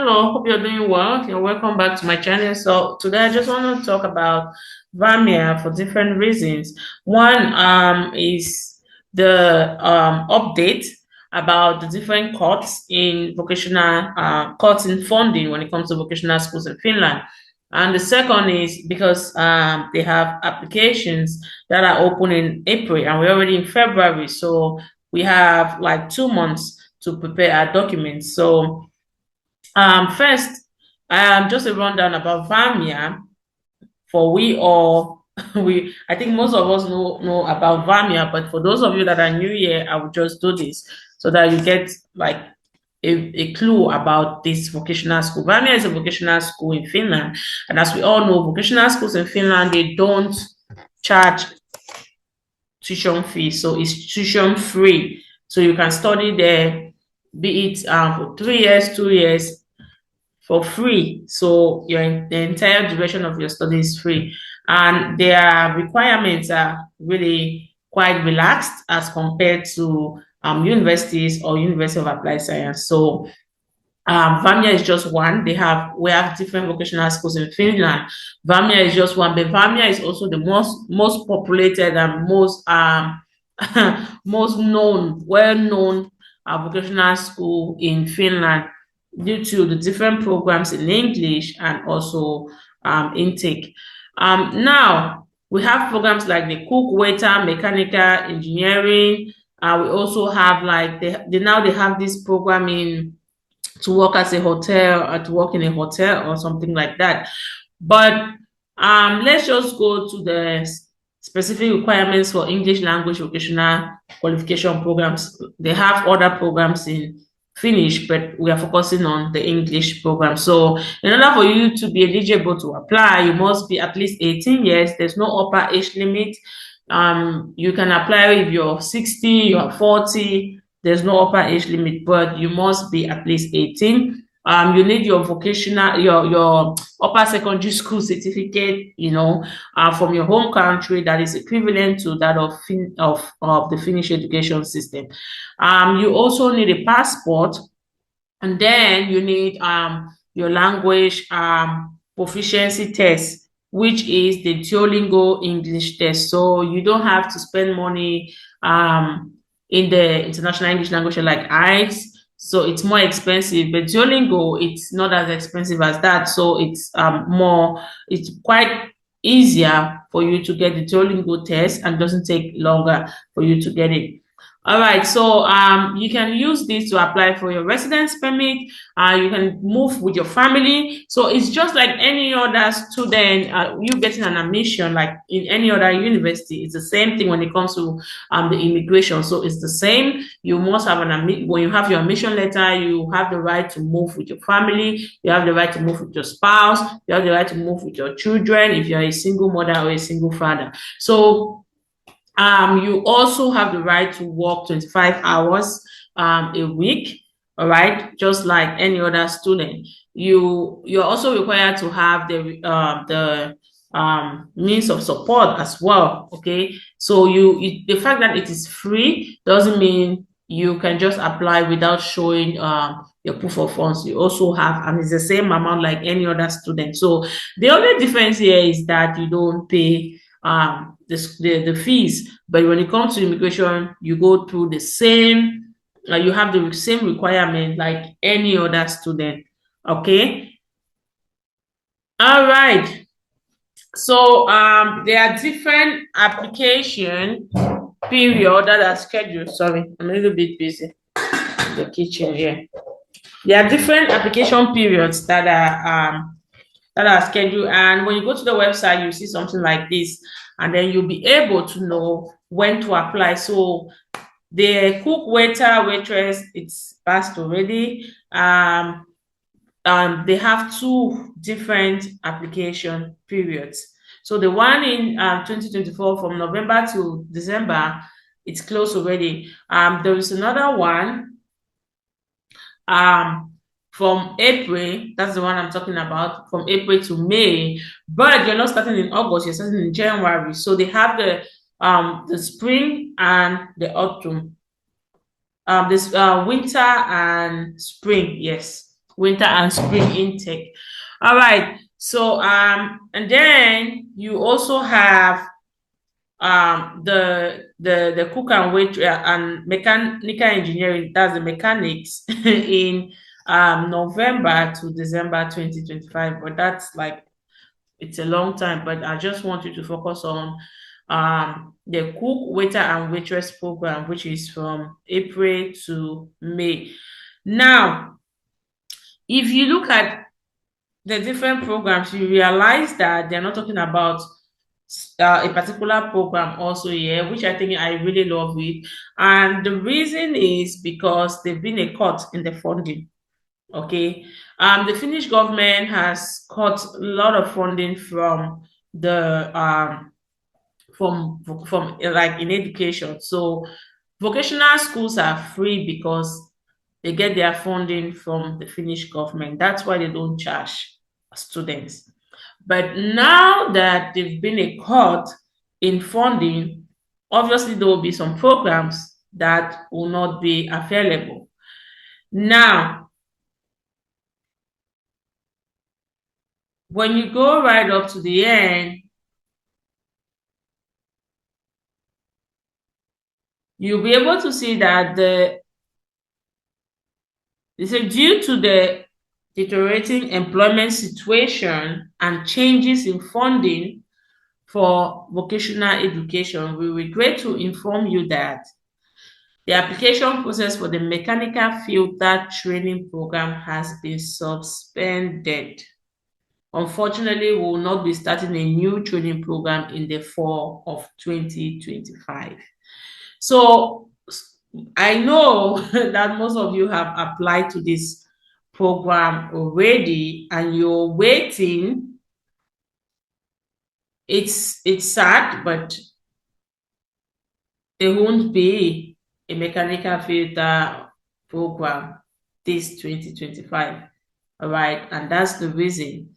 Hello, hope you're doing well. You're welcome back to my channel. So today I just want to talk about Vamia for different reasons. One is the update about the different cuts in vocational cuts in funding when it comes to vocational schools in Finland. And the second is because they have applications that are open in April and we're already in February. So we have like 2 months to prepare our documents. So first, just a rundown about Vamia. For we all, we I think most of us know about Vamia, but for those of you that are new here, I will just do this so that you get like a clue about this vocational school. Vamia is a vocational school in Finland, and as we all know, vocational schools in Finland they don't charge tuition fees, so it's tuition free. So you can study there, be it for 3 years, 2 years, for free. So the entire duration of your study is free. And their requirements are really quite relaxed as compared to universities or University of Applied Science. So Vamia is just one. We have different vocational schools in Finland. Vamia is just one, but Vamia is also the most populated and most most known, well-known vocational school in Finland due to the different programs in English and also intake. Now we have programs like the cook, waiter, mechanical engineering. We also have like they have this program in to work as a hotel or to work in a hotel or something like that. But let's just go to the specific requirements for English language vocational qualification programs. They have other programs in Finnish, but we are focusing on the English program. So in order for you to be eligible to apply, you must be at least 18 years. There's no upper age limit. You can apply if you're 60, you're 40. There's no upper age limit, but you must be at least 18. You need your vocational, your upper secondary school certificate, from your home country that is equivalent to that of the Finnish education system. You also need a passport, and then you need your language proficiency test, which is the Duolingo English test. So you don't have to spend money in the international English language like IELTS. So it's more expensive, but Duolingo, it's not as expensive as that. So it's quite easier for you to get the Duolingo test and doesn't take longer for you to get it. All right, so you can use this to apply for your residence permit. You can move with your family. So it's just like any other student, you getting an admission like in any other university. It's the same thing when it comes to the immigration. So it's the same. You must have when you have your admission letter, you have the right to move with your family. You have the right to move with your spouse. You have the right to move with your children if you're a single mother or a single father. So you also have the right to work 25 hours a week, all right, just like any other student. You're also required to have the means of support as well. Okay, so the fact that it is free doesn't mean you can just apply without showing your proof of funds. You also have, and it's the same amount like any other student. So the only difference here is that you don't pay the fees, but when it comes to immigration, you go through the same, you have the same requirement like any other student. Okay, all right. So there are different application period that are scheduled. Sorry, I'm a little bit busy in the kitchen here. There are different application periods that are scheduled, and when you go to the website, you see something like this, and then you'll be able to know when to apply. So the cook, waiter, waitress, it's passed already. They have two different application periods. So the one in 2024 from November to December, it's closed already. There is another one from April, that's the one I'm talking about, from April to May, but you're not starting in August, you're starting in January. So they have the spring and the autumn, this winter and spring, yes, winter and spring intake. All right. So and then you also have the cook and wait and mechanical engineering, that's the mechanics in November to December 2025. But that's like, it's a long time, but I just want you to focus on the cook, waiter, and waitress program, which is from April to May. Now, if you look at the different programs, you realize that they're not talking about a particular program also here, which I think I really love it. And the reason is because they've been a cut in the funding. Okay. The Finnish government has cut a lot of funding from the from like in education. So vocational schools are free because they get their funding from the Finnish government. That's why they don't charge students. But now that there've been a cut in funding, obviously there will be some programs that will not be available. Now, when you go right up to the end, you'll be able to see that due to the deteriorating employment situation and changes in funding for vocational education, we regret to inform you that the application process for the mechanical filter training program has been suspended. Unfortunately, we will not be starting a new training program in the fall of 2025. So I know that most of you have applied to this program already and you're waiting. It's sad, but there won't be a mechanical filter program this 2025. All right. And that's the reason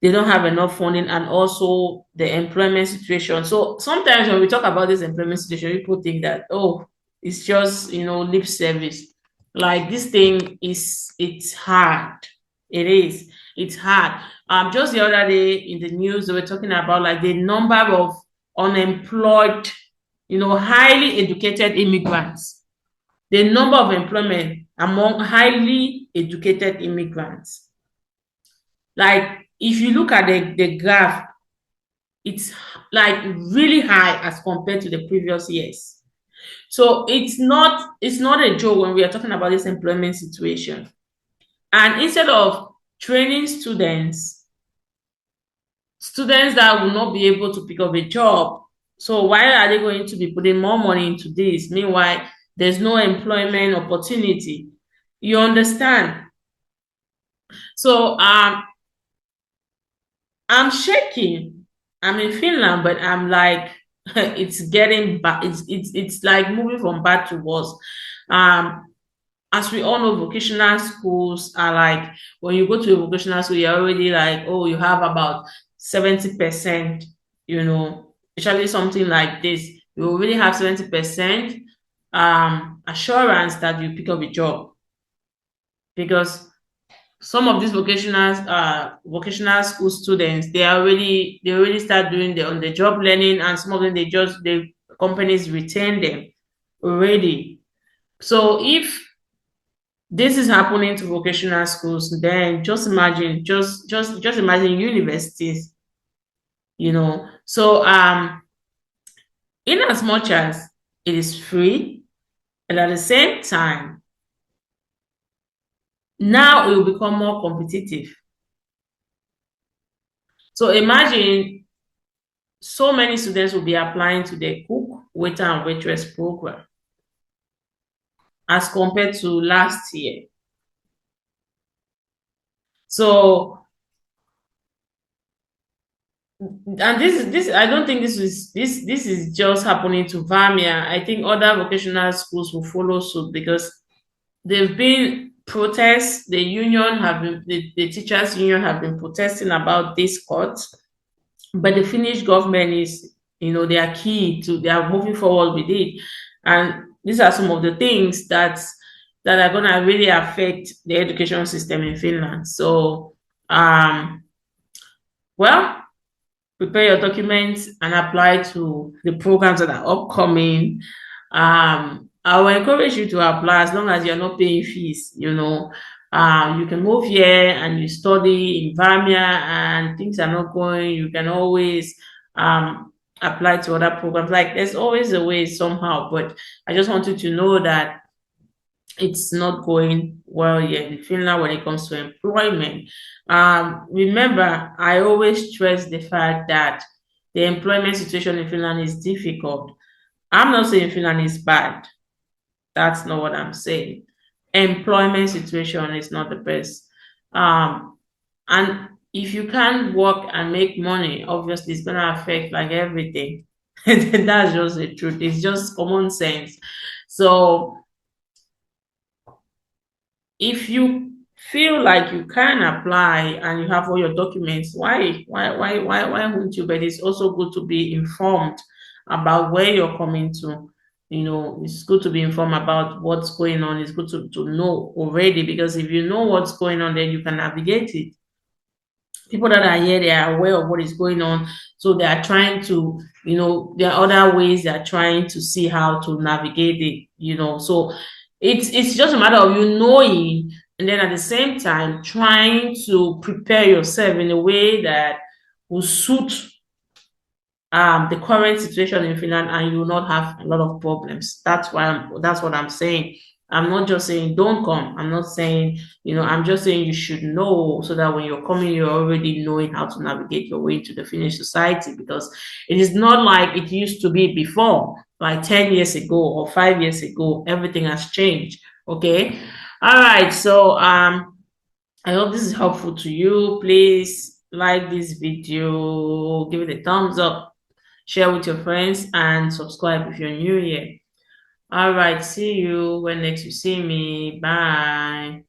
they don't have enough funding, and also the employment situation. So sometimes when we talk about this employment situation, people think that, oh, it's just, lip service. Like this thing it's hard. It is. It's hard. Just the other day in the news, they were talking about like the number of unemployed, highly educated immigrants, the number of employment among highly educated immigrants. Like if you look at the graph, it's like really high as compared to the previous years. So it's not a joke when we are talking about this employment situation. And instead of training students that will not be able to pick up a job, so why are they going to be putting more money into this? Meanwhile, there's no employment opportunity. You understand? So I'm shaking. I'm in Finland, but I'm like, it's getting bad. It's like moving from bad to worse. Um, as we all know, vocational schools are like, when you go to a vocational school, you're already like, oh, you have about 70%, especially something like this. You already have 70% assurance that you pick up a job, because some of these vocational school students, they already start doing the on the job learning, and some of them the companies retain them already. So if this is happening to vocational schools, then just imagine, just imagine universities. So in as much as it is free, and at the same time, now it will become more competitive. So imagine so many students will be applying to the cook, waiter, and waitress program as compared to last year. So, and this I don't think this is just happening to Vamia. I think other vocational schools will follow suit, because there've been protests. The teachers union have been protesting about this cut, but the Finnish government is, they are they are moving forward with it. And these are some of the things that that are going to really affect the education system in Finland. So, um, well, prepare your documents and apply to the programs that are upcoming. I will encourage you to apply as long as you're not paying fees. You can move here and you study in Vamia and things are not going. You can always apply to other programs. Like there's always a way somehow, but I just want you to know that it's not going well yet in Finland when it comes to employment. Remember, I always stress the fact that the employment situation in Finland is difficult. I'm not saying Finland is bad. That's not what I'm saying. Employment situation is not the best. And if you can't work and make money, obviously it's gonna affect like everything. That's just the truth. It's just common sense. So if you feel like you can apply and you have all your documents, why won't you? But it's also good to be informed about where you're coming to. It's good to be informed about what's going on. It's good to know already, because if you know what's going on, then you can navigate it. People that are here, they are aware of what is going on, so they are trying to, there are other ways they are trying to see how to navigate it. So it's just a matter of you knowing, and then at the same time trying to prepare yourself in a way that will suit the current situation in Finland, and you will not have a lot of problems. That's what I'm saying. I'm not just saying don't come. I'm not saying, I'm just saying you should know, so that when you're coming, you're already knowing how to navigate your way into the Finnish society, because it is not like it used to be before, like 10 years ago or 5 years ago. Everything has changed. Okay. All right. So I hope this is helpful to you. Please like this video, give it a thumbs up, share with your friends, and subscribe if you're new here. All right, see you when next you see me. Bye.